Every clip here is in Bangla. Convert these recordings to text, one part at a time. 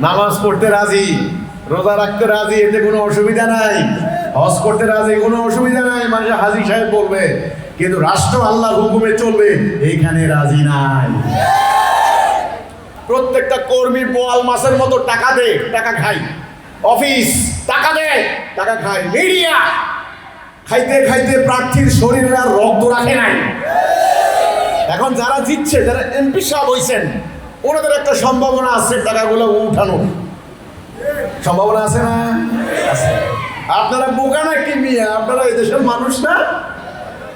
নামাজ পড়তে রাজি, রোজা রাখতে রাজি, এতে কোনো অসুবিধা নাই। হজ করতে রাজি, কোনো অসুবিধা নাই, মানুষ হাজী সাহেব বলবে। কিন্তু রাষ্ট্র আল্লাহর হুকুমে চলবে, এইখানে রাজি নাই। প্রত্যেকটা কর্মী বোয়াল মাছের মতো টাকা দে, টাকা খাই। অফিস টাকা দে, টাকা খাই। মিডিয়া খাইতে খাইতে প্রার্থীর শরীরে আর রক্ত রাখে নাই। এখন যারা জিতছে, যারা এমপি সাহেব হয়েছেন, ওনাদের একটা সম্ভাবনা আছে টাকাগুলো উঠানো। সম্ভাবনা আছে না? আপনারা বোকা না কি মিয়া? আপনারা এই দেশের মানুষ না?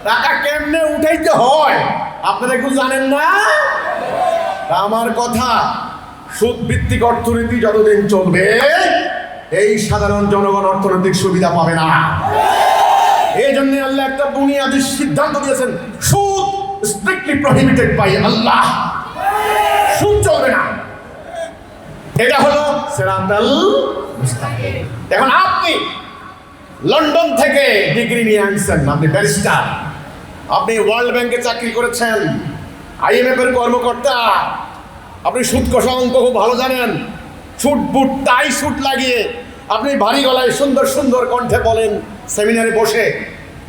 টাকা কেমনে উঠাইতে হয় আপনারা একটু জানেন না? আমার কথা, সুদ ভিত্তিক অর্থনীতি যতদিন চলবে, এই সাধারণ জনগণ অর্থনৈতিক সুবিধা পাবে না। এই জন্য আল্লাহ একটা বুনিয়াদী সিদ্ধান্ত দিয়েছেন, সুদ স্ট্রিক্টলি প্রহিবিটেড বাই আল্লাহ। সুদ চলবে না। এটা হলো সিরাতাল মুস্তাকিম। এখন আপনি লন্ডন থেকে ডিগ্রি নিয়ে আনছেন, আপনি ব্যারিস্টার, আপনি ওয়ার্ল্ড ব্যাংকে চাকরি করেছেন, IMF এর কর্মকর্তা, আপনি সুদ কষা অঙ্ক খুব ভালো জানেন। ছুট বুট টাই সুট লাগিয়ে আপনি ভারী গলায় সুন্দর সুন্দর কণ্ঠে বলেন সেমিনারে বসে,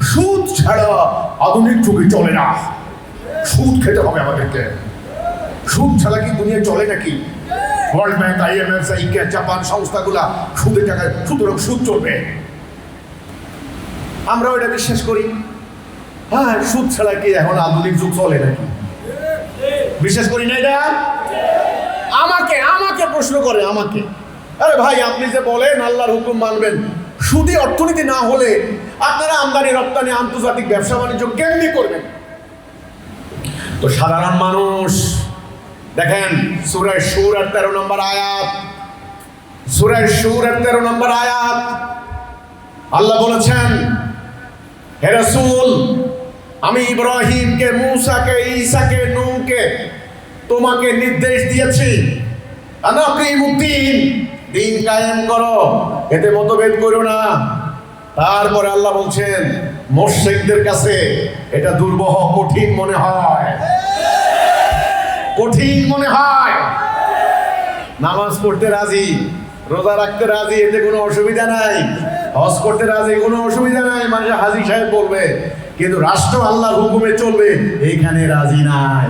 সুদ ছাড়া আধুনিক যুগে চলে না, সুদ খেতে হবে আমাদেরকে। সুদ ছাড়া কি দুনিয়া চলে নাকি? ওয়ার্ল্ড ব্যাংক, IMF, জাপান সংস্থাগুলা সুদের টাকায়, সুতরাং সুদ চলবে। আমরাও এটা বিশ্বাস করি। হ্যাঁ, সুদ ছাড়া কি এখন আধুনিক যুগ চলে নাকি? বিশ্বাস করি না এটা। আমাকে প্রশ্ন করে, আমাকে, আরে ভাই আপনি যে বলেন আল্লাহর হুকুম মানবেন, সুদী অর্থনীতি না হলে আপনারা আমদানি রপ্তানি আন্তর্জাতিক ব্যবসা বাণিজ্য কেমনি করবেন? তো সাধারণ মানুষ দেখেন, সূরা শুরার 13 নম্বর আয়াত, সূরা শুরার 13 নম্বর আয়াত, আল্লাহ বলেছেন, হে রাসূল, আমি ইব্রাহিমকে, মূসাকে, ঈসাকে, নূহকে তোমাকে নির্দেশ দিয়েছি, আনাকিমুদ্দিন, দিন কায়েম করো, এতে মতভেদ করো না। তারপরে আল্লাহ বলছেন, মুশরিকদের কাছে এটা দুর্বহ, কঠিন মনে হয়, কঠিন মনে হয়। নামাজ পড়তে রাজি, রোজা রাখতে রাজি, এতে কোনো অসুবিধা নাই। হজ করতে রাজি, কোনো অসুবিধা নাই, মানুষ হাজী সাহেব বলবে। কিন্তু রাষ্ট্র আল্লাহর হুকুমে চলবে, এইখানে রাজি নাই।